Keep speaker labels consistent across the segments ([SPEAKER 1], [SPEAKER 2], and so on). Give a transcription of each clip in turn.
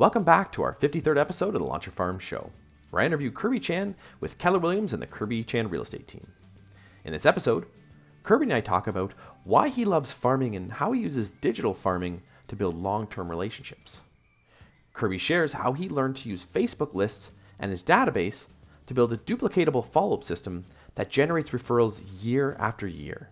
[SPEAKER 1] Welcome back to our 53rd episode of the Launch Your Farm Show, where I interview Kirby Chan with Keller Williams and the Kirby Chan real estate team. In this episode, Kirby and I talk about why he loves farming and how he uses digital farming to build long-term relationships. Kirby shares how he learned to use Facebook lists and his database to build a duplicatable follow-up system that generates referrals year after year.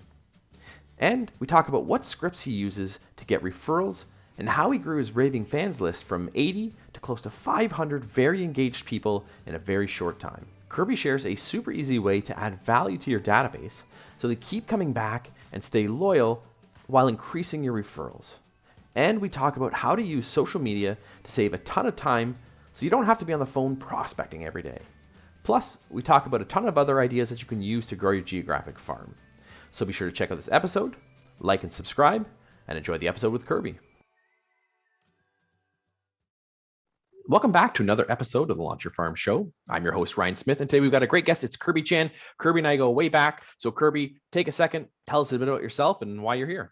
[SPEAKER 1] And we talk about what scripts he uses to get referrals and how he grew his Raving fans list from 80 to close to 500 very engaged people in a very short time. Kirby shares a super easy way to add value to your database so they keep coming back and stay loyal while increasing your referrals. And we talk about how to use social media to save a ton of time so you don't have to be on the phone prospecting every day. Plus, we talk about a ton of other ideas that you can use to grow your geographic farm. So be sure to check out this episode, like and subscribe, and enjoy the episode with Kirby. Welcome back to another episode of the Launch Your Farm Show. I'm your host, Ryan Smith, and today we've got a great guest. It's Kirby Chan. Kirby and I go way back. So Kirby, take a second, tell us a bit about yourself and why you're here.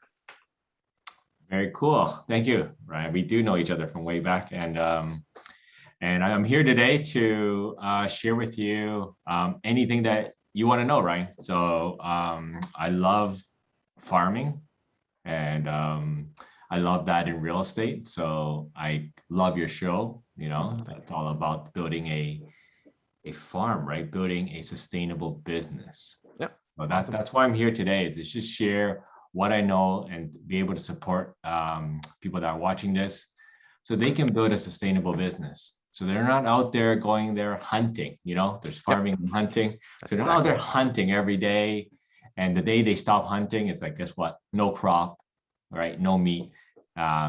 [SPEAKER 2] Very cool. Thank you, Ryan. We do know each other from way back, and I'm here today to share with you anything that you want to know, Ryan. So I love farming, and I love that in real estate. So I love your show. You know, that's all about building a farm, right? Building a sustainable business.
[SPEAKER 1] Yep.
[SPEAKER 2] So that's why I'm here today, is to just share what I know and be able to support people that are watching this so they can build a sustainable business. So they're not out there going there hunting, you know, there's farming and hunting. So they're not out there hunting every day. And the day they stop hunting, it's like, guess what? No crop, right? No meat.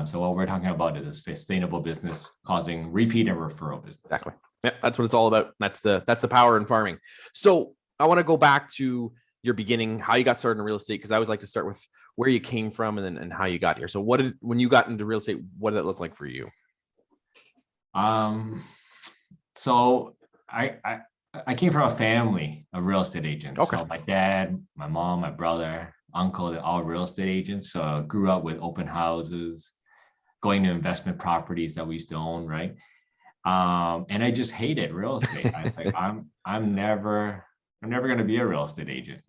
[SPEAKER 2] So what we're talking about is a sustainable business causing repeat and referral business.
[SPEAKER 1] Exactly. Yeah, that's what it's all about. That's the power in farming. So I want to go back to your beginning, how you got started in real estate, because I always like to start with where you came from and how you got here. So when you got into real estate, what did it look like for you?
[SPEAKER 2] So I came from a family of real estate agents.
[SPEAKER 1] Okay.
[SPEAKER 2] So my dad, my mom, my brother, uncle, they're all real estate agents. So I grew up with open houses, going to investment properties that we used to own, right? And I just hated real estate. I was like, I'm never going to be a real estate agent.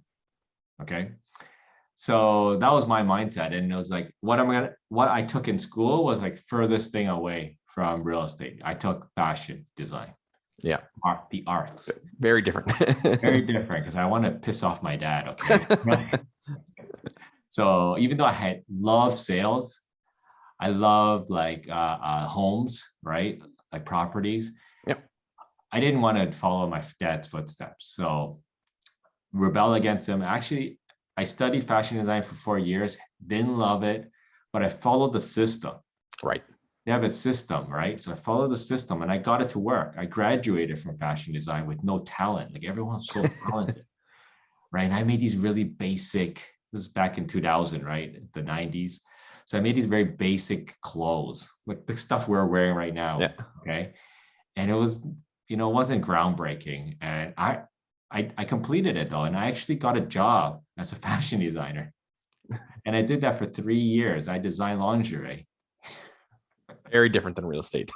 [SPEAKER 2] Okay. So that was my mindset. And it was like, what I took in school was like furthest thing away from real estate. I took fashion design.
[SPEAKER 1] Yeah.
[SPEAKER 2] The arts.
[SPEAKER 1] Very different.
[SPEAKER 2] Very different, because I want to piss off my dad. Okay. So even though I had loved sales, I loved like homes, right? Like properties.
[SPEAKER 1] Yep.
[SPEAKER 2] I didn't want to follow my dad's footsteps. So rebel against him. Actually, I studied fashion design for 4 years, didn't love it, but I followed the system.
[SPEAKER 1] Right.
[SPEAKER 2] They have a system, right? So I followed the system and I got it to work. I graduated from fashion design with no talent. Like everyone's so talented, right? And I made these really basic, this is back in 2000, right? The 90s. So I made these very basic clothes, like the stuff we're wearing right now.
[SPEAKER 1] Yeah.
[SPEAKER 2] Okay. And it was, it wasn't groundbreaking. And I completed it though. And I actually got a job as a fashion designer. And I did that for 3 years. I designed lingerie.
[SPEAKER 1] Very different than real estate.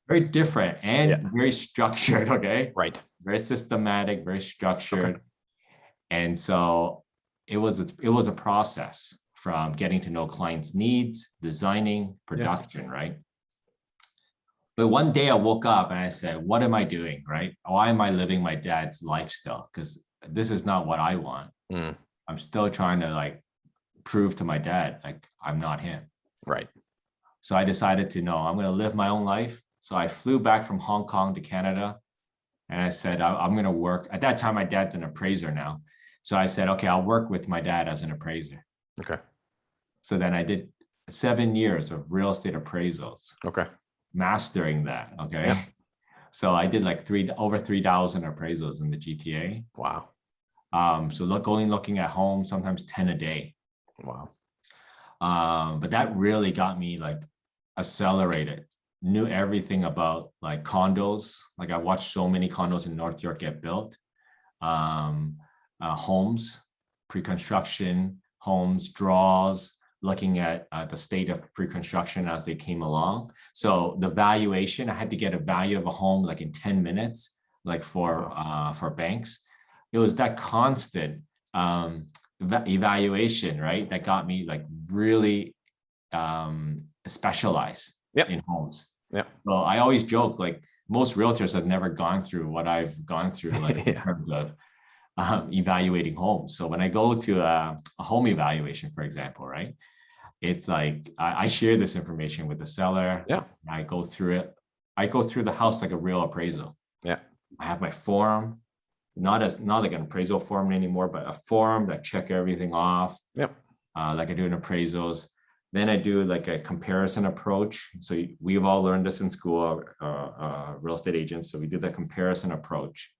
[SPEAKER 2] Very different and very structured. Okay.
[SPEAKER 1] Right.
[SPEAKER 2] Very systematic, very structured. Okay. And so it was a process from getting to know clients' needs, designing, production, right? But one day I woke up and I said, what am I doing, right? Why am I living my dad's lifestyle? Because this is not what I want. I'm still trying to like prove to my dad, like I'm not him.
[SPEAKER 1] Right.
[SPEAKER 2] So I decided to I'm going to live my own life. So I flew back from Hong Kong to Canada and I said, I'm going to work. At that time, my dad's an appraiser now. So I said, okay, I'll work with my dad as an appraiser.
[SPEAKER 1] Okay.
[SPEAKER 2] So then I did 7 years of real estate appraisals.
[SPEAKER 1] Okay.
[SPEAKER 2] Mastering that. Okay. Yeah. So I did like over 3,000 appraisals in the GTA.
[SPEAKER 1] Wow.
[SPEAKER 2] So looking at homes, sometimes 10 a day.
[SPEAKER 1] Wow.
[SPEAKER 2] But that really got me like accelerated, knew everything about like condos. Like I watched so many condos in North York get built, homes, pre-construction, homes, draws, looking at the state of pre-construction as they came along. So the valuation, I had to get a value of a home like in 10 minutes, like for banks. It was that constant evaluation, right? That got me like really specialized in homes. So I always joke, like most realtors have never gone through what I've gone through, like in terms of evaluating homes. So when I go to a home evaluation, for example, right, it's like I share this information with the seller. I go through it. I go through the house like a real appraisal. I have my form, not like an appraisal form anymore, but a form that check everything off. Like I do in appraisals. Then I do like a comparison approach. So we've all learned this in school, real estate agents. So we do the comparison approach.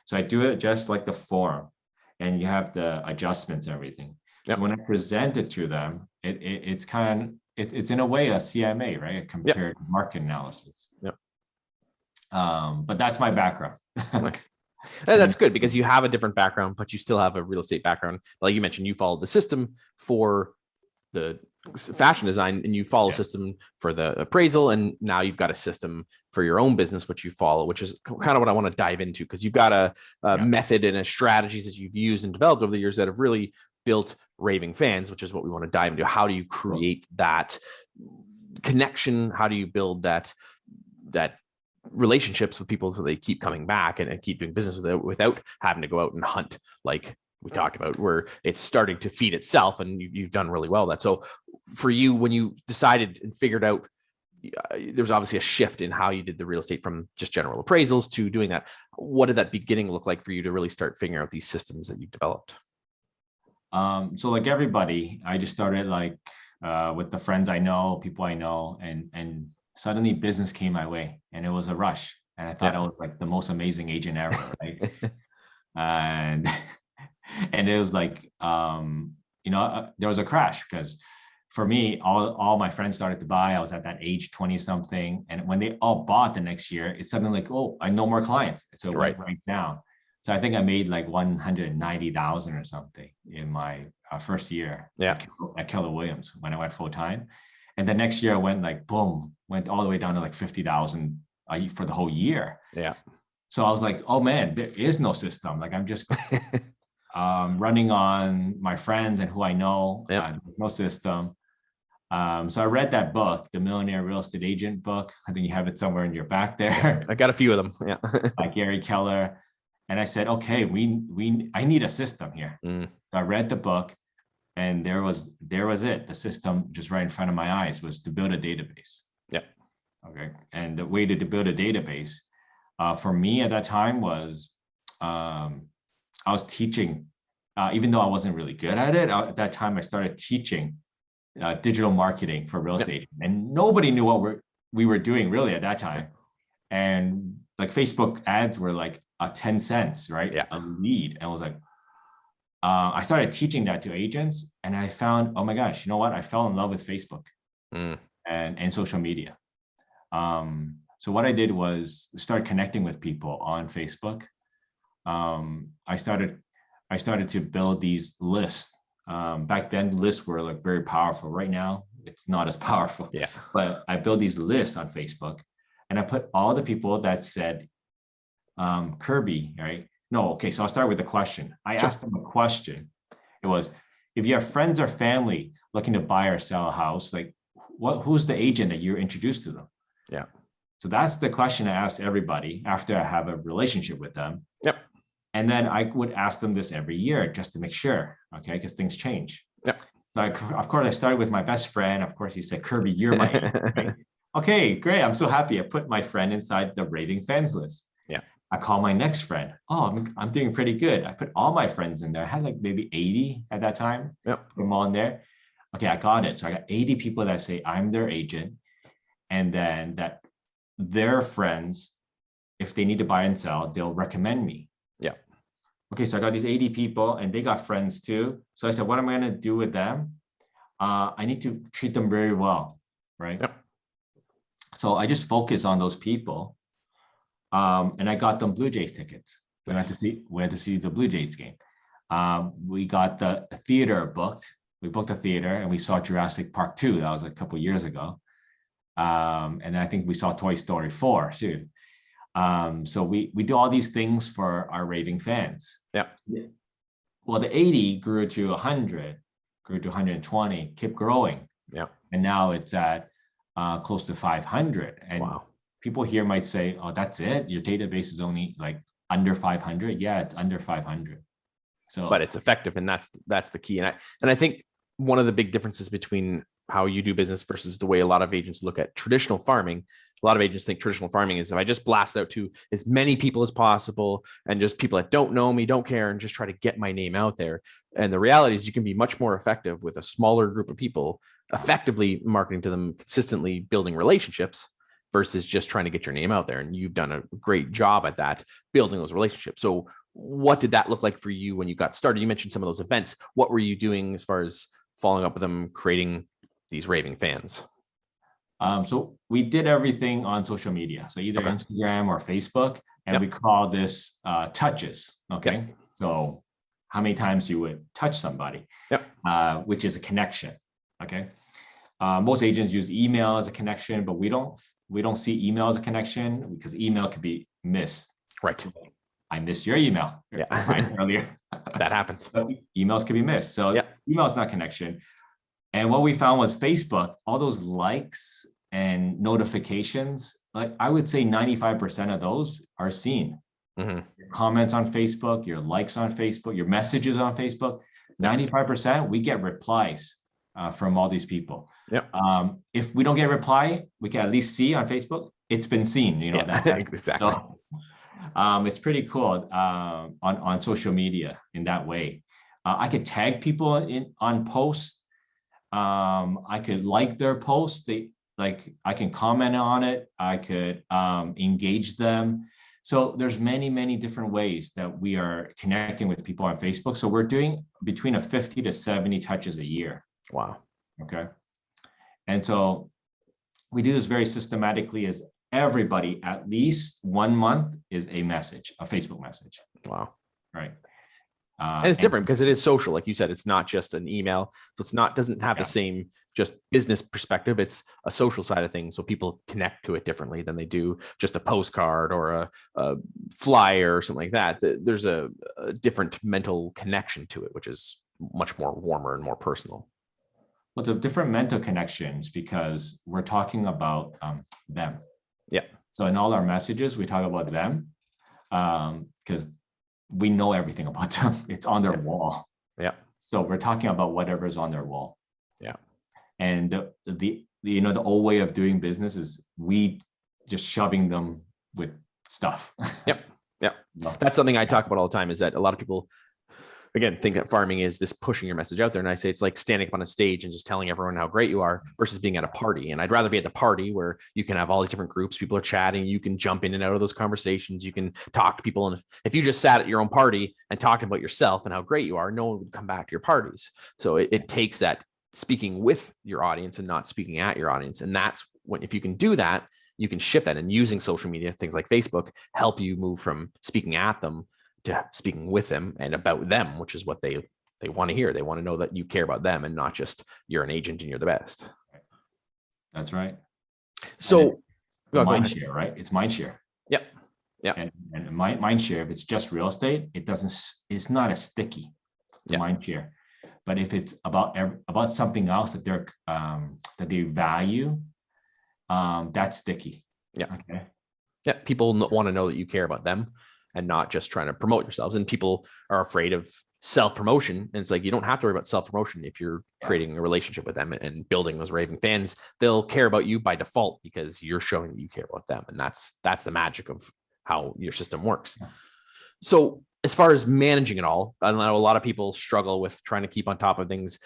[SPEAKER 2] So I do it just like the form, and you have the adjustments, everything. So when I present it to them, it's in a way a CMA, right? A compared market analysis. But that's my background.
[SPEAKER 1] That's good because you have a different background, but you still have a real estate background. Like you mentioned, you followed the system for the fashion design, and you follow a system for the appraisal, and now you've got a system for your own business, which you follow, which is kind of what I want to dive into, because you've got a method and a strategies that you've used and developed over the years that have really built Raving fans, which is what we want to dive into. How do you create that connection? How do you build that relationships with people so they keep coming back and keep doing business with it without having to go out and hunt, like we talked about, where it's starting to feed itself, and you've done really well that. So for you, when you decided and figured out, there's obviously a shift in how you did the real estate from just general appraisals to doing that. What did that beginning look like for you to really start figuring out these systems that you've developed?
[SPEAKER 2] So like everybody, I just started like with the friends I know, people I know, and suddenly business came my way, and it was a rush. And I thought I was like the most amazing agent ever, right? And it was like, there was a crash, because for me, all my friends started to buy. I was at that age, 20 something. And when they all bought the next year, it's suddenly like, oh, I know more clients. So it went right down. So I think I made like 190,000 or something in my first year at Keller Williams when I went full time. And the next year I went like, boom, went all the way down to like 50,000 for the whole year. So I was like, oh man, there is no system. Like I'm just running on my friends and who I know, no system. So I read that book, the Millionaire Real Estate Agent book. I think you have it somewhere in your back there.
[SPEAKER 1] I got a few of them.
[SPEAKER 2] By Gary Keller. And I said, okay, I need a system here. So I read the book, and there was it. The system just right in front of my eyes was to build a database. Okay. And the way to build a database for me at that time was I was teaching, even though I wasn't really good at it. At that time, I started teaching digital marketing for real estate, and nobody knew what we were doing really at that time. And like Facebook ads were like 10 cents, right? A lead. And I was like, I started teaching that to agents, and I found, oh my gosh, you know what? I fell in love with Facebook and social media. So what I did was start connecting with people on Facebook. I started to build these lists. Back then, lists were like very powerful. Right now, it's not as powerful. But I built these lists on Facebook, and I put all the people that said, Kirby, right? No, okay. So I'll start with the question. I asked them a question. It was, if you have friends or family looking to buy or sell a house, like who's the agent that you're introduced to them? So that's the question I asked everybody after I have a relationship with them. And then I would ask them this every year just to make sure, okay, because things change. So of course, I started with my best friend. Of course, he said, Kirby, you're my agent, right? Okay, great. I'm so happy. I put my friend inside the Raving fans list. I call my next friend. Oh, I'm doing pretty good. I put all my friends in there. I had like maybe 80 at that time. Put them all in there. Okay, I got it. So I got 80 people that say I'm their agent, and then that their friends, if they need to buy and sell, they'll recommend me. Okay, so I got these 80 people, and they got friends too. So I said, what am I going to do with them? I need to treat them very well, right? So I just focus on those people. And I got them Blue Jays tickets. We had to see the Blue Jays game. We got the theater booked we booked a theater and we saw Jurassic Park 2. That was a couple of years ago. And I think we saw Toy Story 4 too. So we do all these things for our raving fans.
[SPEAKER 1] Yeah.
[SPEAKER 2] Well, the 80 grew to 100, grew to 120, kept growing.
[SPEAKER 1] Yeah.
[SPEAKER 2] And now it's at close to 500. And
[SPEAKER 1] wow.
[SPEAKER 2] People here might say, oh, that's it? Your database is only like under 500? Yeah, it's under 500. So,
[SPEAKER 1] but it's effective, and that's the key. And I think one of the big differences between how you do business versus the way a lot of agents look at traditional farming. A lot of agents think traditional farming is if I just blast out to as many people as possible and just people that don't know me, don't care, and just try to get my name out there. And the reality is you can be much more effective with a smaller group of people, effectively marketing to them, consistently building relationships versus just trying to get your name out there. And you've done a great job at that, building those relationships. So what did that look like for you when you got started? You mentioned some of those events. What were you doing as far as following up with them, creating these raving fans?
[SPEAKER 2] So we did everything on social media. So either Instagram or Facebook, and we call this touches. Okay. So how many times you would touch somebody, which is a connection. Okay. Most agents use email as a connection, but we don't see email as a connection because email could be missed.
[SPEAKER 1] Right.
[SPEAKER 2] I missed your email earlier.
[SPEAKER 1] That happens.
[SPEAKER 2] So emails can be missed. So email is not connection. And what we found was Facebook, all those likes and notifications, like I would say 95% of those are seen.
[SPEAKER 1] Mm-hmm.
[SPEAKER 2] Your comments on Facebook, your likes on Facebook, your messages on Facebook, 95%, we get replies from all these people.
[SPEAKER 1] Yep.
[SPEAKER 2] If we don't get a reply, we can at least see on Facebook, it's been seen, you know,
[SPEAKER 1] exactly.
[SPEAKER 2] So, it's pretty cool on social media in that way. I could tag people on posts. I could like their post. I can comment on it. I could engage them. So there's many different ways that we are connecting with people on Facebook. So we're doing between 50 to 70 touches a year.
[SPEAKER 1] Wow.
[SPEAKER 2] Okay. And so we do this very systematically as everybody at least 1 month is a message, a Facebook message.
[SPEAKER 1] Wow.
[SPEAKER 2] Right.
[SPEAKER 1] And it's different because it is social. Like you said, it's not just an email. So doesn't have the same just business perspective. It's a social side of things. So people connect to it differently than they do just a postcard or a flyer or something like that. There's a different mental connection to it, which is much more warmer and more personal.
[SPEAKER 2] Well, it's a different mental connections because we're talking about them.
[SPEAKER 1] Yeah.
[SPEAKER 2] So in all our messages, we talk about them because we know everything about them. It's on their wall.
[SPEAKER 1] Yeah.
[SPEAKER 2] So we're talking about whatever's on their wall.
[SPEAKER 1] Yeah.
[SPEAKER 2] And the old way of doing business is we just shoving them with stuff.
[SPEAKER 1] Yep. Yeah. That's something I talk about all the time, is that a lot of people, again, think that farming is this pushing your message out there. And I say it's like standing up on a stage and just telling everyone how great you are versus being at a party. And I'd rather be at the party where you can have all these different groups, people are chatting, you can jump in and out of those conversations, you can talk to people. And if you just sat at your own party and talked about yourself and how great you are, no one would come back to your parties. So it takes that speaking with your audience and not speaking at your audience. And that's when, if you can do that, you can shift that, and using social media, things like Facebook, help you move from speaking at them to speaking with them and about them, which is what they want to hear. They want to know that you care about them and not just you're an agent and you're the best.
[SPEAKER 2] That's right.
[SPEAKER 1] So
[SPEAKER 2] mind share, right? It's mind share.
[SPEAKER 1] Yep. Yeah.
[SPEAKER 2] And mind share, if it's just real estate, it's not as sticky, the mind share. But if it's about something else that they value, that's sticky.
[SPEAKER 1] Yeah.
[SPEAKER 2] Okay.
[SPEAKER 1] Yeah. People want to know that you care about them and not just trying to promote yourselves. And people are afraid of self-promotion. And it's like, you don't have to worry about self-promotion if you're creating a relationship with them and building those raving fans. They'll care about you by default because you're showing that you care about them. And that's the magic of how your system works. Yeah. So as far as managing it all, I know a lot of people struggle with trying to keep on top of things.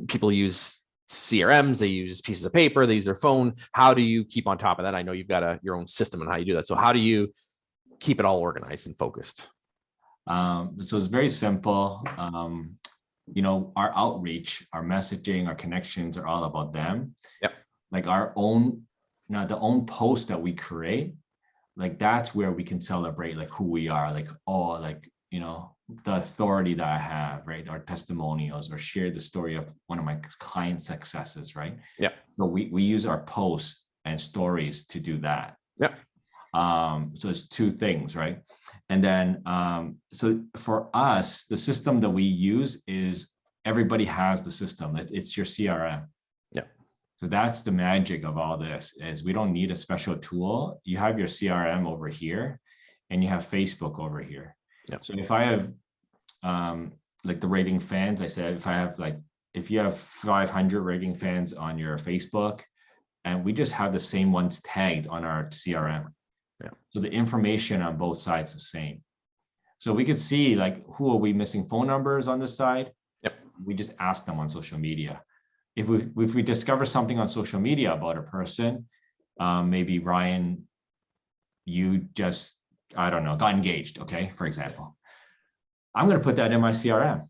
[SPEAKER 1] People use CRMs, they use pieces of paper, they use their phone. How do you keep on top of that? I know you've got your own system on how you do that. So how do you keep it all organized and focused?
[SPEAKER 2] So it's very simple. Our outreach, our messaging, our connections are all about them.
[SPEAKER 1] Yep.
[SPEAKER 2] Like our own, the own post that we create, like that's where we can celebrate like who we are. Like, oh, like, the authority that I have, right? Or testimonials, or share the story of one of my client successes, right?
[SPEAKER 1] Yeah.
[SPEAKER 2] So we use our posts and stories to do that.
[SPEAKER 1] Yeah.
[SPEAKER 2] So it's two things, right? And then, so for us, the system that we use is everybody has the system. It's your CRM.
[SPEAKER 1] Yeah.
[SPEAKER 2] So that's the magic of all this, is we don't need a special tool. You have your CRM over here and you have Facebook over here.
[SPEAKER 1] Yeah.
[SPEAKER 2] So if I have, like the Raving fans, I said, if you have 500 Raving fans on your Facebook, and we just have the same ones tagged on our CRM.
[SPEAKER 1] Yeah.
[SPEAKER 2] So the information on both sides is the same. So we could see, like, who are we missing phone numbers on this side?
[SPEAKER 1] Yep. We
[SPEAKER 2] just ask them on social media. If we discover something on social media about a person, maybe Ryan, you just, I don't know, got engaged, okay, for example. I'm going to put that in my CRM,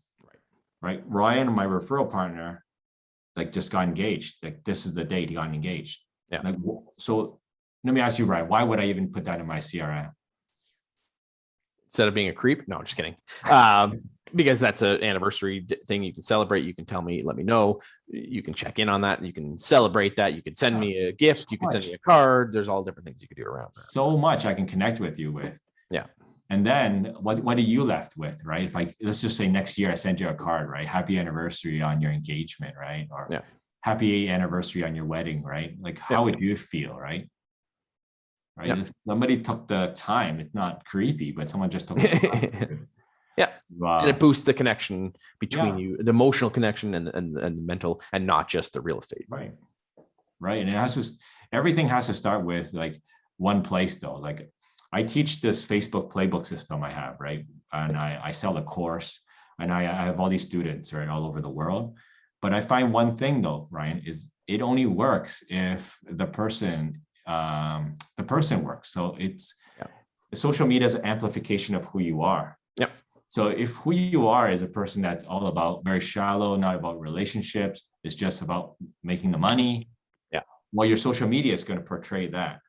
[SPEAKER 2] right? Ryan, my referral partner, like, just got engaged. Like, this is the date he got engaged.
[SPEAKER 1] Yeah.
[SPEAKER 2] Like, so let me ask you, Ryan, why would I even put that in my CRM?
[SPEAKER 1] Instead of being a creep? No, I'm just kidding. Because that's an anniversary thing you can celebrate. You can tell me, let me know. You can check in on that. You can celebrate that. You can send me a gift. You can send me a card. There's all different things you could do around that.
[SPEAKER 2] So much I can connect with you with. Yeah. And then what are you left with, right? If let's just say next year I send you a card, right? Happy anniversary on your engagement, right? Or happy anniversary on your wedding, right? Like, how would you feel, right? Right. If somebody took the time, it's not creepy, but someone just took the time.
[SPEAKER 1] And it boosts the connection between you, the emotional connection and the mental, and not just the real estate.
[SPEAKER 2] Right. And it has to, everything has to start with like one place though. Like, I teach this Facebook playbook system I have, right? And I sell a course, and I have all these students, right, all over the world. But I find one thing though, Ryan, is it only works if the person works. So it's social media is an amplification of who you are. Yep. So if who you are is a person that's all about very shallow, not about relationships, it's just about making the money. Yeah. Well, your social media is going to portray that.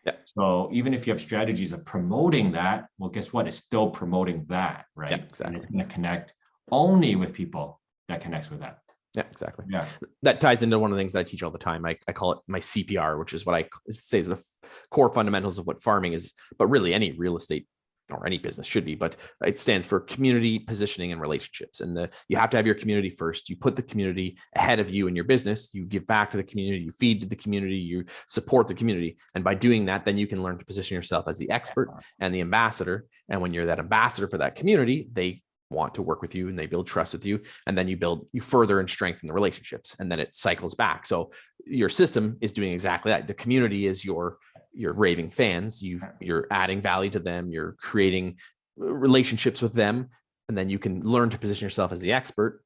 [SPEAKER 2] Yeah. So even if you have strategies of promoting that, well, guess what? It's still promoting that, right? Yeah, exactly. And it's going to connect only with people that connects with that.
[SPEAKER 1] Yeah, exactly. Yeah. That ties into one of the things that I teach all the time. I call it my CPR, which is what I say is the core fundamentals of what farming is, but really any real estate or any business should be, but it stands for community, positioning, and relationships. And you have to have your community first. You put the community ahead of you in your business. You give back to the community, you feed to the community, you support the community. And by doing that, then you can learn to position yourself as the expert and the ambassador. And when you're that ambassador for that community, they want to work with you and they build trust with you. And then you further and strengthen the relationships, and then it cycles back. So your system is doing exactly that. The community is your raving fans. You're adding value to them. You're creating relationships with them. And then you can learn to position yourself as the expert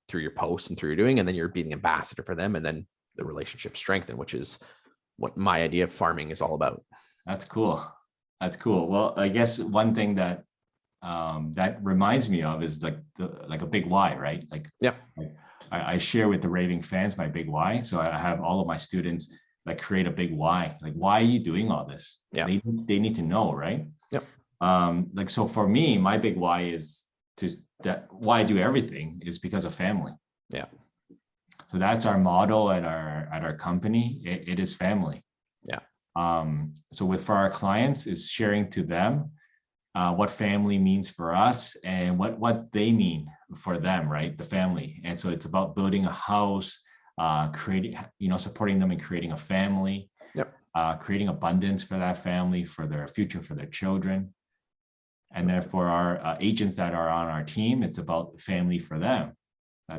[SPEAKER 1] through your posts and through your doing, and then you're being the ambassador for them. And then the relationship strengthen, which is what my idea of farming is all about.
[SPEAKER 2] That's cool. Well, I guess one thing that that reminds me of is like a big why, right? Like I share with the raving fans my big why. So I have all of my students like create a big why. Like, why are you doing all this? Yeah, they need to know, right? Yep. Like, so for me, my big why is why I do everything is because of family. Yeah. So that's our motto at our company. It is family. Yeah. So for our clients is sharing to them what family means for us and what they mean for them, right? The family. And so it's about building a house, creating, supporting them in creating a family, creating abundance for that family, for their future, for their children. And then for our agents that are on our team, it's about family for them.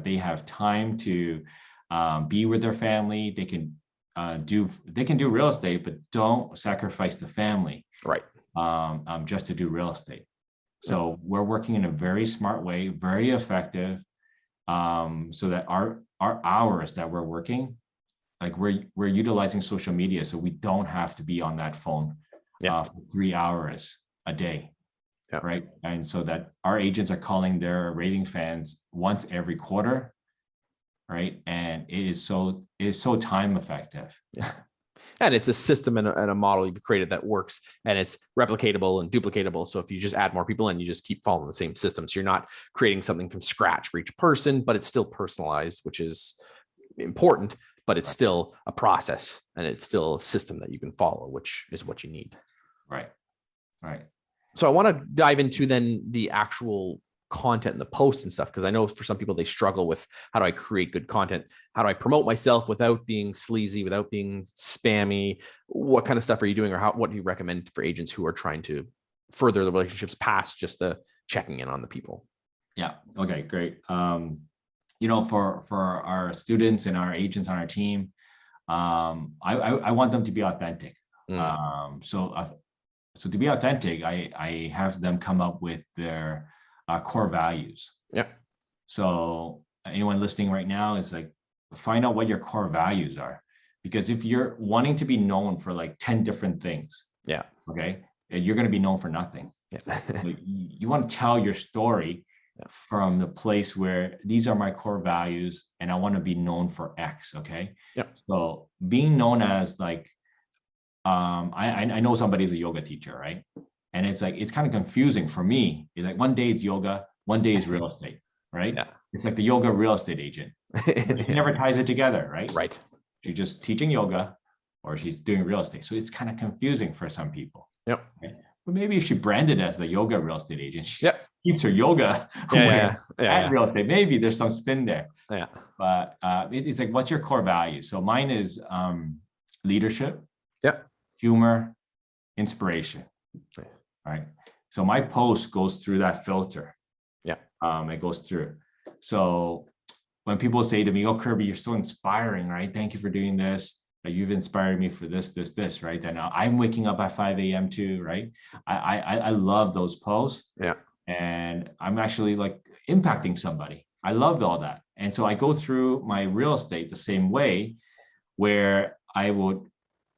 [SPEAKER 2] They have time to be with their family. They can do real estate, but don't sacrifice the family. Right. Just to do real estate. So we're working in a very smart way, very effective, so that our hours that we're working, like we're utilizing social media, so we don't have to be on that phone for 3 hours a day, right? And so that our agents are calling their raving fans once every quarter, right? And it is so time effective.
[SPEAKER 1] Yeah. And it's a system and a model you've created that works, and it's replicatable and duplicatable. So if you just add more people in, you just keep following the same system. So you're not creating something from scratch for each person, but it's still personalized, which is important, but it's still a process and it's still a system that you can follow, which is what you need.
[SPEAKER 2] Right. Right.
[SPEAKER 1] So I want to dive into then the actual content and the posts and stuff, because I know for some people they struggle with, how do I create good content? How do I promote myself without being sleazy, without being spammy? What kind of stuff are you doing, or what do you recommend for agents who are trying to further the relationships past just the checking in on the people?
[SPEAKER 2] Yeah. Okay, great. For our students and our agents on our team, I want them to be authentic. So to be authentic, I have them come up with their core values.
[SPEAKER 1] Yeah.
[SPEAKER 2] So anyone listening right now is like, find out what your core values are, because if you're wanting to be known for like 10 different things,
[SPEAKER 1] yeah,
[SPEAKER 2] okay, you're going to be known for nothing.
[SPEAKER 1] Yeah.
[SPEAKER 2] You want to tell your story from the place where these are my core values and I want to be known for X. Okay.
[SPEAKER 1] Yeah.
[SPEAKER 2] So being known as like, I know somebody's a yoga teacher, right? And it's like, it's kind of confusing for me. It's like one day it's yoga, one day is real estate, right?
[SPEAKER 1] Yeah.
[SPEAKER 2] It's like the yoga real estate agent. She never ties it together, right?
[SPEAKER 1] Right.
[SPEAKER 2] She's just teaching yoga or she's doing real estate. So it's kind of confusing for some people.
[SPEAKER 1] Yep.
[SPEAKER 2] Okay? But maybe if she branded as the yoga real estate agent, she keeps her yoga real estate. Maybe there's some spin there.
[SPEAKER 1] Yeah.
[SPEAKER 2] But it's like, what's your core value? So mine is leadership, humor, inspiration. Right. So my post goes through that filter.
[SPEAKER 1] Yeah.
[SPEAKER 2] It goes through. So when people say to me, "Oh, Kirby, you're so inspiring, right? Thank you for doing this. You've inspired me for this, right?" And I'm waking up at 5 a.m. too, right? I love those posts.
[SPEAKER 1] Yeah.
[SPEAKER 2] And I'm actually like impacting somebody. I loved all that. And so I go through my real estate the same way, where I would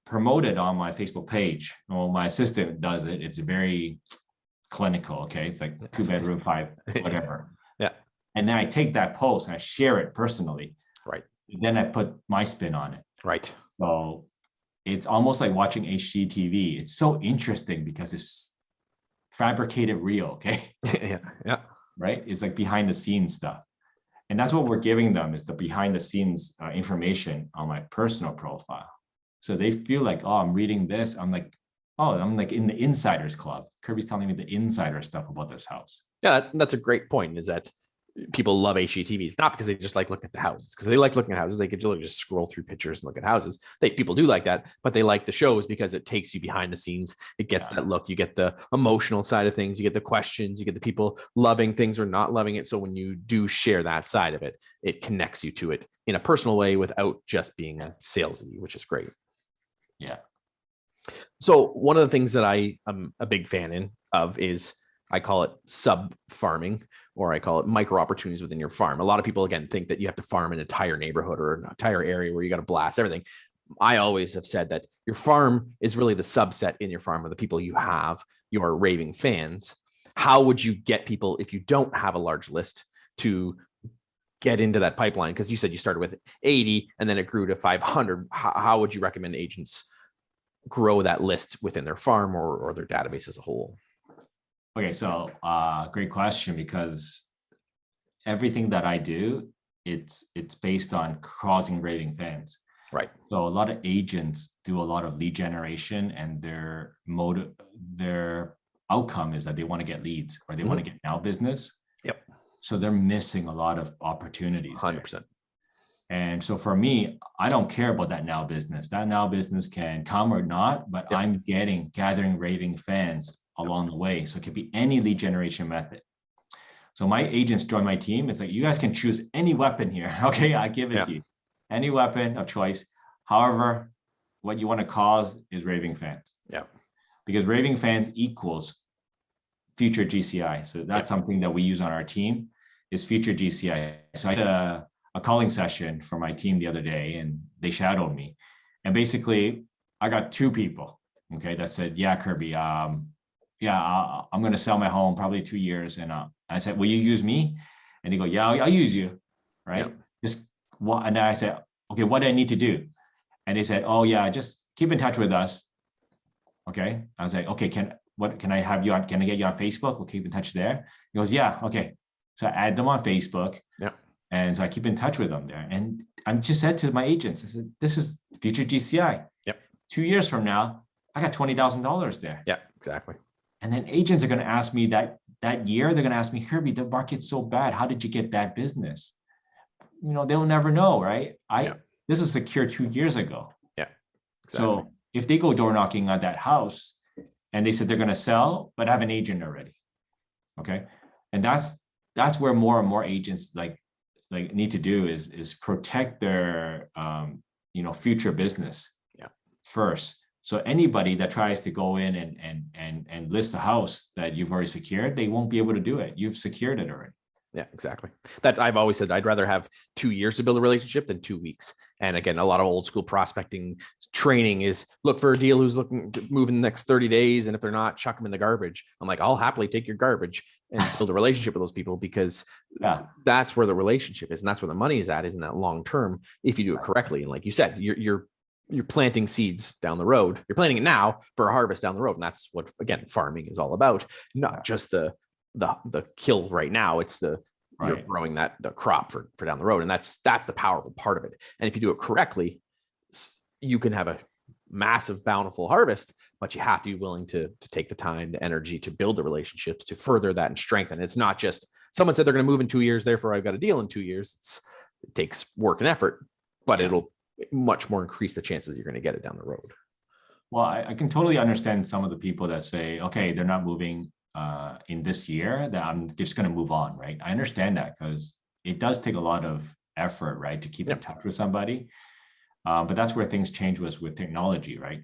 [SPEAKER 2] promote it on my Facebook page. Well, my assistant does it. It's very clinical. Okay. It's like 2-bedroom, 5, whatever.
[SPEAKER 1] Yeah.
[SPEAKER 2] And then I take that post and I share it personally.
[SPEAKER 1] Right.
[SPEAKER 2] Then I put my spin on it.
[SPEAKER 1] Right.
[SPEAKER 2] So it's almost like watching HGTV. It's so interesting because it's fabricated real. Okay.
[SPEAKER 1] Yeah. Yeah.
[SPEAKER 2] Right. It's like behind the scenes stuff. And that's what we're giving them, is the behind the scenes information on my personal profile. So they feel like, oh, I'm reading this. I'm like in the insiders club. Kirby's telling me the insider stuff about this house.
[SPEAKER 1] Yeah, that's a great point, is that people love HGTVs, not because they just like looking at the houses, because they like looking at houses. They could literally just scroll through pictures and look at houses. People do like that, but they like the shows because it takes you behind the scenes. It gets that look. You get the emotional side of things. You get the questions. You get the people loving things or not loving it. So when you do share that side of it, it connects you to it in a personal way without just being salesy, which is great.
[SPEAKER 2] Yeah.
[SPEAKER 1] So one of the things that I am a big fan of is, I call it sub farming, or I call it micro opportunities within your farm. A lot of people, again, think that you have to farm an entire neighborhood or an entire area where you got to blast everything. I always have said that your farm is really the subset in your farm of the people you have, your raving fans. How would you get people, if you don't have a large list, to get into that pipeline? Because you said you started with 80 and then it grew to 500. How would you recommend agents grow that list within their farm or their database as a whole?
[SPEAKER 2] Okay, so great question, because everything that I do, it's based on causing raving fans.
[SPEAKER 1] Right.
[SPEAKER 2] So a lot of agents do a lot of lead generation, and their outcome is that they want to get leads or they want to get now business.
[SPEAKER 1] Yep.
[SPEAKER 2] So they're missing a lot of opportunities.
[SPEAKER 1] 100%.
[SPEAKER 2] There. And so for me, I don't care about that now business. That now business can come or not, but I'm gathering raving fans along the way. So it could be any lead generation method. So my agents join my team. It's like, you guys can choose any weapon here. Okay, I give it to you. Any weapon of choice. However, what you want to cause is raving fans.
[SPEAKER 1] Yeah.
[SPEAKER 2] Because raving fans equals future GCI. So that's something that we use on our team, is future GCI. So I did a calling session for my team the other day, and they shadowed me. And basically, I got 2 people, okay, that said, yeah, Kirby, I'm going to sell my home probably 2 years. And I said, will you use me? And they go, yeah, I'll use you. Right. Just what? And I said, okay, what do I need to do? And they said, oh yeah, just keep in touch with us. Okay. I was like, okay, can I have you on? Can I get you on Facebook? We'll keep in touch there. He goes, yeah, okay. So I add them on Facebook.
[SPEAKER 1] Yeah.
[SPEAKER 2] And so I keep in touch with them there. And I just said to my agents, I said, this is future GCI.
[SPEAKER 1] Yep.
[SPEAKER 2] 2 years from now, I got $20,000 there.
[SPEAKER 1] Yeah, exactly.
[SPEAKER 2] And then agents are going to ask me that year, they're going to ask me, Kirby, the market's so bad. How did you get that business? They'll never know, right? This was secured 2 years ago.
[SPEAKER 1] Yeah. Exactly.
[SPEAKER 2] So if they go door knocking on that house and they said they're going to sell, but have an agent already. Okay. And that's where more and more agents like need to do is protect their, future business first. So anybody that tries to go in and list a house that you've already secured, they won't be able to do it. You've secured it already.
[SPEAKER 1] Yeah, exactly. I've always said I'd rather have 2 years to build a relationship than 2 weeks. And again, a lot of old school prospecting training is look for a deal who's looking to move in the next 30 days. And if they're not, chuck them in the garbage. I'm like, I'll happily take your garbage and build a relationship with those people, because that's where the relationship is. And that's where the money is in that long term, if you do it correctly. And like you said, you're planting seeds down the road. You're planting it now for a harvest down the road. And that's what, again, farming is all about. Not just the kill right now. It's you're growing the crop for down the road. And that's the powerful part of it. And if you do it correctly, you can have a massive, bountiful harvest, but you have to be willing to take the time, the energy to build the relationships, to further that and strengthen. It's not just someone said they're going to move in 2 years, therefore I've got a deal in 2 years. It takes work and effort, but it'll much more increase the chances you're going to get it down the road.
[SPEAKER 2] Well, I can totally understand some of the people that say, okay, they're not moving in this year, that I'm just going to move on, right? I understand that, because it does take a lot of effort, right, to keep in touch with somebody. But that's where things change with technology, right?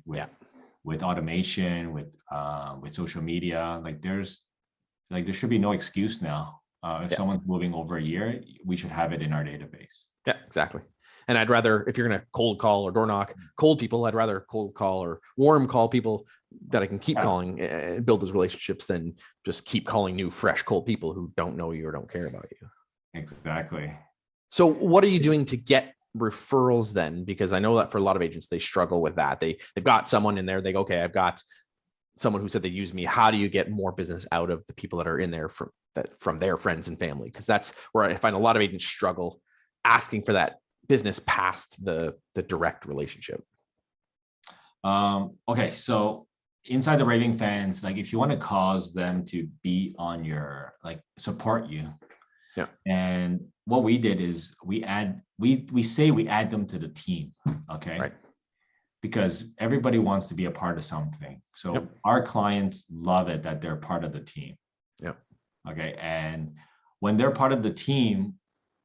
[SPEAKER 2] With automation, with social media, there should be no excuse now. If someone's moving over a year, we should have it in our database.
[SPEAKER 1] Yeah, exactly. And I'd rather, if you're going to cold call or door knock cold people, I'd rather cold call or warm call people that I can keep calling and build those relationships than just keep calling new, fresh, cold people who don't know you or don't care about you.
[SPEAKER 2] Exactly.
[SPEAKER 1] So what are you doing to get referrals then? Because I know that for a lot of agents, they struggle with that. They've got someone in there. They go, okay, I've got someone who said they use me. How do you get more business out of the people that are in there from their friends and family? Because that's where I find a lot of agents struggle asking for that business past the direct relationship.
[SPEAKER 2] Okay, so inside the Raving fans, if you want to cause them to be on your support you, and what we did is we add them to the team, okay,
[SPEAKER 1] right?
[SPEAKER 2] Because everybody wants to be a part of something. So our clients love it that they're part of the team. Okay, and when they're part of the team,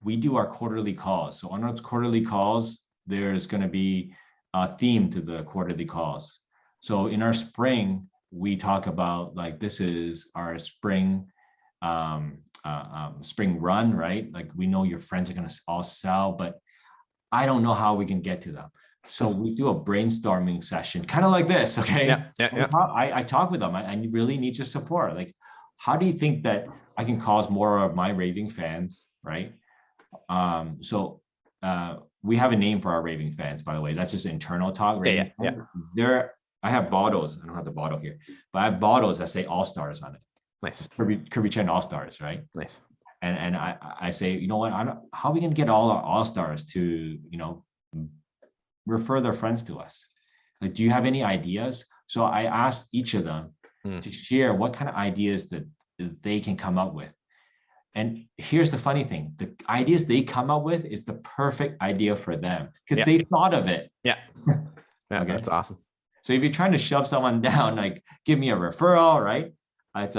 [SPEAKER 2] we do our quarterly calls. So on those quarterly calls, there's going to be a theme to the quarterly calls. So in our spring, we talk about this is our spring spring run, right? We know your friends are going to all sell, but I don't know how we can get to them. So we do a brainstorming session, kind of like this, okay? I talk with them. I really need your support. How do you think that I can cause more of my Raving fans, right? So we have a name for our Raving fans, by the way. That's just internal talk. I have bottles. I don't have the bottle here, but I have bottles that say All Stars on it.
[SPEAKER 1] Nice.
[SPEAKER 2] Kirby Chan All Stars, right?
[SPEAKER 1] Nice.
[SPEAKER 2] And I say, you know what? How are we gonna get all our All Stars to refer their friends to us? Do you have any ideas? So I asked each of them to share what kind of ideas that they can come up with. And here's the funny thing, the ideas they come up with is the perfect idea for them because they thought of it.
[SPEAKER 1] Yeah.
[SPEAKER 2] Okay.
[SPEAKER 1] That's awesome.
[SPEAKER 2] So if you're trying to shove someone down, give me a referral, right? It's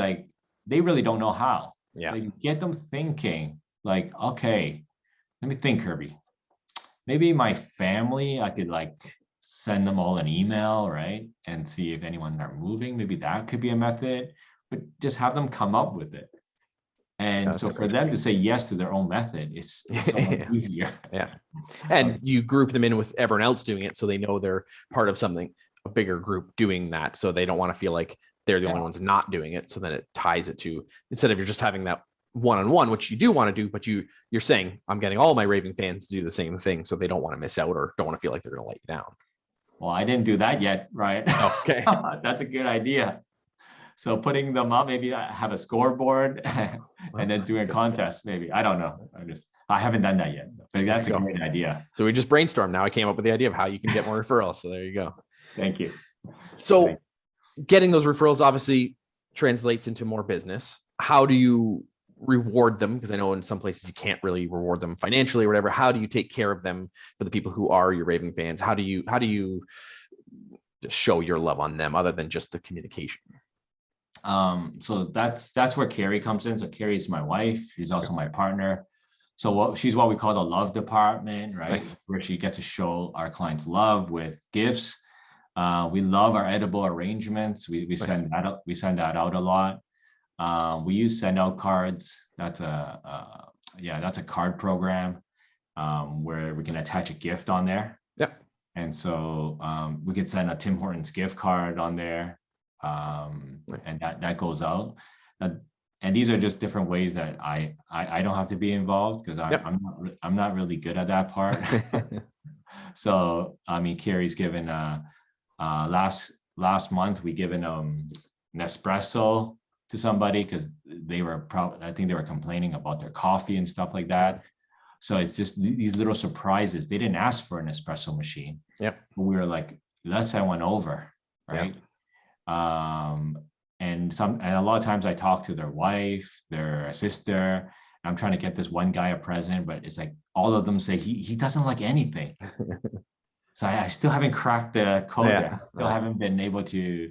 [SPEAKER 2] they really don't know how.
[SPEAKER 1] Yeah.
[SPEAKER 2] Get them thinking okay, let me think, Kirby. Maybe my family, I could send them all an email, right? And see if anyone are moving. Maybe that could be a method, but just have them come up with it. And so for them to say yes to their own method, it's so much easier.
[SPEAKER 1] Yeah. And you group them in with everyone else doing it. So they know they're part of something, a bigger group doing that. So they don't want to feel like they're the only ones not doing it. So then it ties it to, instead of you're just having that one-on-one, which you do want to do, but you're saying, I'm getting all my Raving fans to do the same thing. So they don't want to miss out or don't want to feel like they're going to let you down.
[SPEAKER 2] Well, I didn't do that yet, right?
[SPEAKER 1] Okay.
[SPEAKER 2] That's a good idea. So putting them up, maybe I have a scoreboard and then doing a contest, maybe. I don't know. I haven't done that yet, but that's a great idea.
[SPEAKER 1] So we just brainstormed. Now I came up with the idea of how you can get more referrals. So there you go.
[SPEAKER 2] Thank you.
[SPEAKER 1] So getting those referrals obviously translates into more business. How do you reward them? Because I know in some places you can't really reward them financially or whatever. How do you take care of them for the people who are your raving fans? How do you just show your love on them other than just the communication?
[SPEAKER 2] So that's where Carrie comes in. So Carrie's my wife. She's also my partner. So she's what we call the love department, right?
[SPEAKER 1] Nice.
[SPEAKER 2] Where she gets to show our clients love with gifts. We love our edible arrangements. We send that out. We send that out a lot. We use send out cards. That's a card program where we can attach a gift on there.
[SPEAKER 1] Yep.
[SPEAKER 2] And so we can send a Tim Hortons gift card on there. And that goes out. And these are just different ways that I don't have to be involved because I'm not really good at that part. So I mean, Carrie's given last month we given Nespresso to somebody because I think they were complaining about their coffee and stuff like that. So it's just these little surprises. They didn't ask for an espresso machine.
[SPEAKER 1] Yep.
[SPEAKER 2] But we were like, let's send one over, right? Yep. And a lot of times I talk to their wife, their sister. I'm trying to get this one guy a present, but it's like all of them say he doesn't like anything. So I still haven't cracked the code. I still haven't been able to.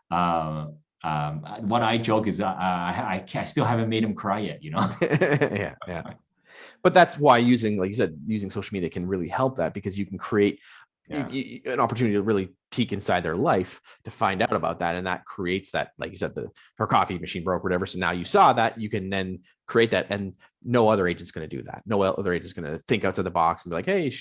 [SPEAKER 2] What I joke is I still haven't made him cry yet.
[SPEAKER 1] Yeah. But that's why like you said, using social media can really help that because you can create an opportunity to really peek inside their life to find out about that. And that creates that, like you said, her coffee machine broke, whatever. So now you saw that, you can then create that. And no other agent's going to do that. No other agent's going to think outside the box and be like, hey,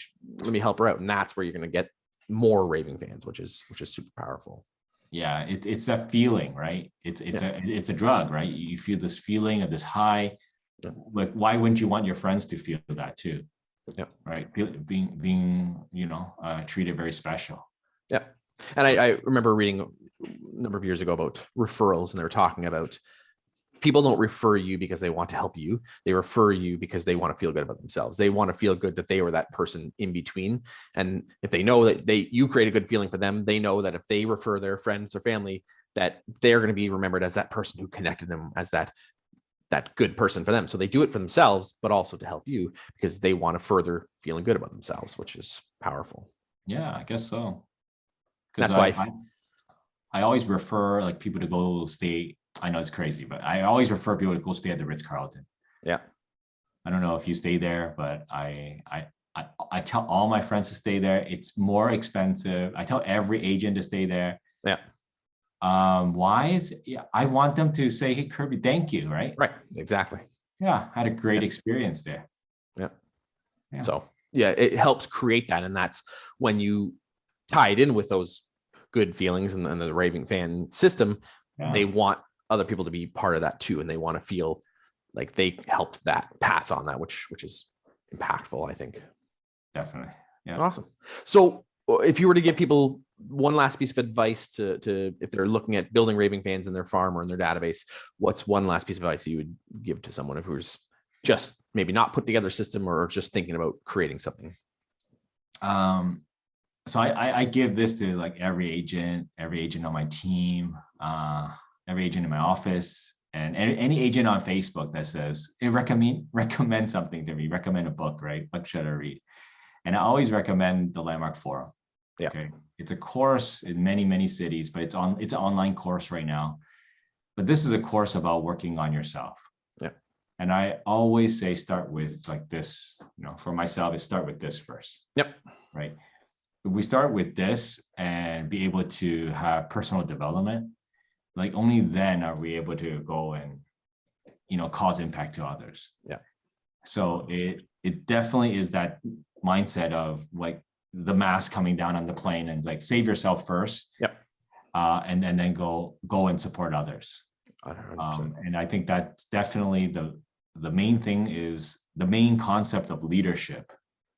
[SPEAKER 1] let me help her out. And that's where you're going to get more raving fans, which is super powerful.
[SPEAKER 2] Yeah. It's that feeling, right? It's a drug, right? You feel this feeling of this high. Like, why wouldn't you want your friends to feel that too?
[SPEAKER 1] Yep.
[SPEAKER 2] Right. Being treated very special.
[SPEAKER 1] Yeah. And I remember reading a number of years ago about referrals, and they were talking about people don't refer you because they want to help you. They refer you because they want to feel good about themselves. They want to feel good that they were that person in between. And if they know that you create a good feeling for them, they know that if they refer their friends or family, that they're going to be remembered as that person who connected them, as that good person for them. So they do it for themselves, but also to help you because they want to further feeling good about themselves, which is powerful.
[SPEAKER 2] Yeah, I guess so.
[SPEAKER 1] That's why
[SPEAKER 2] I always refer like people to go stay. I know it's crazy, but I always refer people to go stay at the Ritz-Carlton.
[SPEAKER 1] Yeah.
[SPEAKER 2] I don't know if you stay there, but I tell all my friends to stay there. It's more expensive. I tell every agent to stay there.
[SPEAKER 1] Yeah.
[SPEAKER 2] Why I want them to say, hey, Kirby, thank you. Right.
[SPEAKER 1] Exactly.
[SPEAKER 2] Yeah. I had a great experience there.
[SPEAKER 1] Yeah. So it helps create that. And that's when you tie it in with those good feelings and the raving fan system. Yeah. They want other people to be part of that too. And they want to feel like they helped that pass on that, which is impactful, I think.
[SPEAKER 2] Definitely. Yeah.
[SPEAKER 1] Awesome. So if you were to give people one last piece of advice to if they're looking at building raving fans in their farm or in their database, what's one last piece of advice you would give to someone who's just maybe not put together a system or just thinking about creating something?
[SPEAKER 2] So I give this to like every agent on my team, every agent in my office, and any agent on Facebook that says, hey, recommend something to me, recommend a book, right? What should I read? And I always recommend the Landmark Forum.
[SPEAKER 1] Yeah.
[SPEAKER 2] Okay. It's a course in many, many cities, but it's an online course right now. But this is a course about working on yourself.
[SPEAKER 1] Yeah.
[SPEAKER 2] And I always say, start with like this, for myself, is start with this first.
[SPEAKER 1] Yep.
[SPEAKER 2] Right. If we start with this and be able to have personal development, like only then are we able to go and, cause impact to others.
[SPEAKER 1] Yeah.
[SPEAKER 2] So it definitely is that mindset of like the mask coming down on the plane and like save yourself first.
[SPEAKER 1] Yep.
[SPEAKER 2] And then go and support others. And I think that's definitely the main thing is the main concept of leadership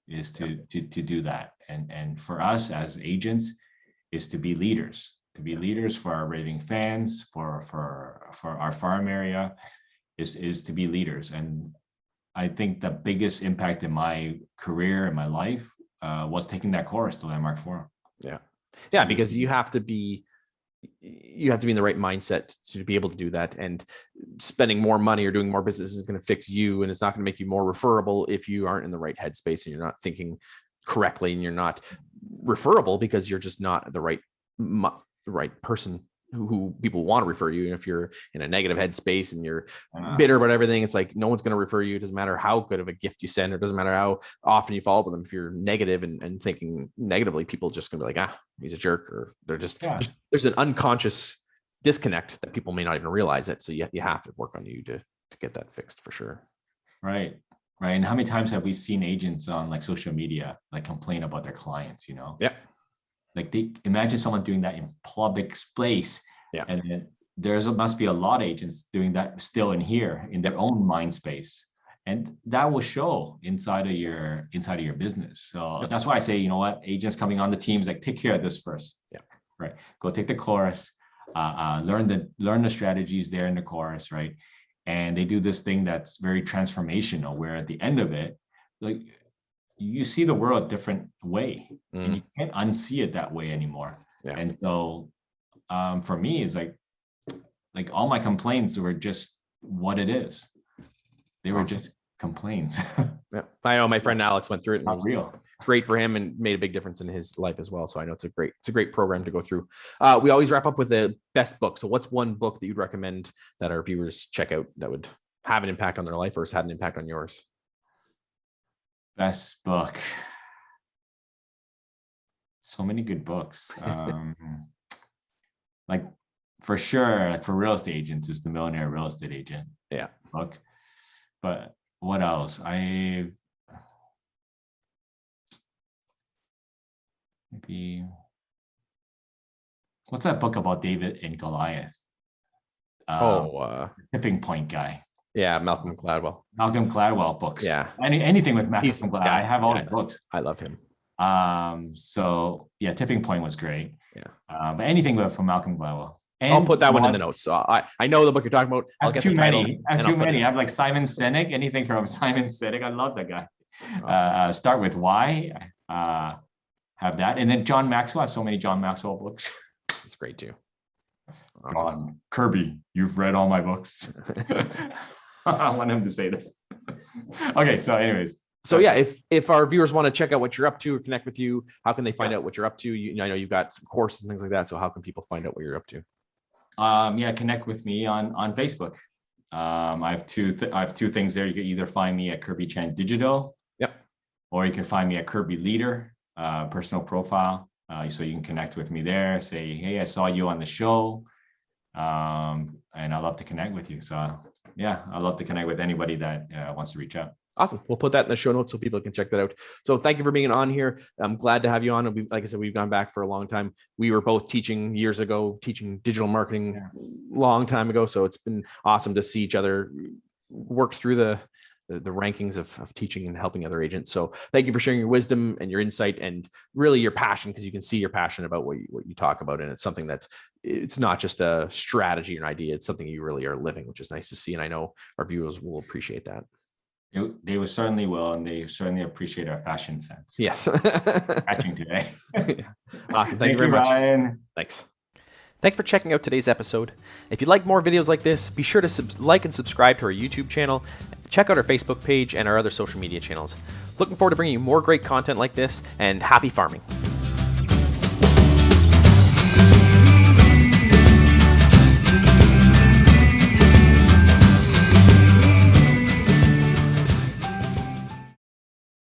[SPEAKER 2] is to do that. And for us as agents, is to be leaders, for our Raving fans, for our farm area, is to be leaders. And I think the biggest impact in my career and my life was taking that course, the Landmark Forum.
[SPEAKER 1] Yeah, because you have to be in the right mindset to be able to do that, and spending more money or doing more business is going to fix you, and it's not going to make you more referable if you aren't in the right headspace and you're not thinking correctly, and you're not referable because you're just not the right person who people want to refer you. And if you're in a negative headspace and you're bitter about everything, it's like no one's going to refer you. It doesn't matter how good of a gift you send, or it doesn't matter how often you follow up with them. If you're negative and thinking negatively, people are just going to be like, he's a jerk, or they're just, there's an unconscious disconnect that people may not even realize it. So you have to work on you to get that fixed for sure.
[SPEAKER 2] Right. And how many times have we seen agents on like social media, like complain about their clients,
[SPEAKER 1] Yeah.
[SPEAKER 2] Like they imagine someone doing that in public space.
[SPEAKER 1] Yeah.
[SPEAKER 2] And then must be a lot of agents doing that still in here in their own mind space. And that will show inside of your business. So that's why I say, you know what, agents coming on the teams, like take care of this first.
[SPEAKER 1] Yeah.
[SPEAKER 2] Right. Go take the course, learn the strategies there in the course, right? And they do this thing that's very transformational, where at the end of it, like you see the world a different way, and you can't unsee it that way anymore.
[SPEAKER 1] Yeah.
[SPEAKER 2] And so for me, it's like all my complaints were just what it is. They were just complaints.
[SPEAKER 1] Yeah. I know my friend Alex went through it, and
[SPEAKER 2] Not real.
[SPEAKER 1] Great for him and made a big difference in his life as well. So I know it's a great program to go through. We always wrap up with the best book. So what's one book that you'd recommend that our viewers check out that would have an impact on their life, or has had an impact on yours?
[SPEAKER 2] Best book. So many good books. Like for sure, like for real estate agents, is the Millionaire Real Estate Agent book. But what else? Maybe what's that book about David and Goliath? Tipping Point guy.
[SPEAKER 1] Yeah, Malcolm
[SPEAKER 2] Gladwell books.
[SPEAKER 1] Yeah.
[SPEAKER 2] Anything with Malcolm Gladwell. I have all his books.
[SPEAKER 1] I love him.
[SPEAKER 2] So yeah, Tipping Point was great.
[SPEAKER 1] Yeah.
[SPEAKER 2] But anything from Malcolm Gladwell. And
[SPEAKER 1] I'll put that one in the notes. So I know the book you're talking about.
[SPEAKER 2] I have too many. I have like Simon Sinek, anything from Simon Sinek. I love that guy. Start with Why. Have that. And then John Maxwell. I have so many John Maxwell books.
[SPEAKER 1] It's great too.
[SPEAKER 2] John, Kirby, you've read all my books. I want him to say that. Okay, so anyways.
[SPEAKER 1] So yeah, if our viewers want to check out what you're up to or connect with you, how can they find out what you're up to? I know you've got some courses and things like that. So how can people find out what you're up to?
[SPEAKER 2] Connect with me on Facebook. I have two things there. You can either find me at Kirby Chan Digital.
[SPEAKER 1] Yep. Or
[SPEAKER 2] you can find me at Kirby Leader, personal profile. So you can connect with me there. Say, hey, I saw you on the show. And I'd love to connect with you. So yeah, I'd love to connect with anybody that wants to reach out.
[SPEAKER 1] Awesome. We'll put that in the show notes so people can check that out. So thank you for being on here. I'm glad to have you on. Like I said, we've gone back for a long time. We were both teaching years ago, teaching digital marketing long time ago. So it's been awesome to see each other work through the rankings of teaching and helping other agents. So thank you for sharing your wisdom and your insight and really your passion, because you can see you're passionate about what you talk about. And it's something it's not just a strategy or an idea. It's something you really are living, which is nice to see. And I know our viewers will appreciate that.
[SPEAKER 2] They will certainly will, and they certainly appreciate our fashion sense.
[SPEAKER 1] Yes.
[SPEAKER 2] Matching today.
[SPEAKER 1] Awesome. Thank you very much.
[SPEAKER 2] Ryan.
[SPEAKER 1] Thanks. Thanks for checking out today's episode. If you'd like more videos like this, be sure to like and subscribe to our YouTube channel. Check out our Facebook page and our other social media channels. Looking forward to bringing you more great content like this, and happy farming.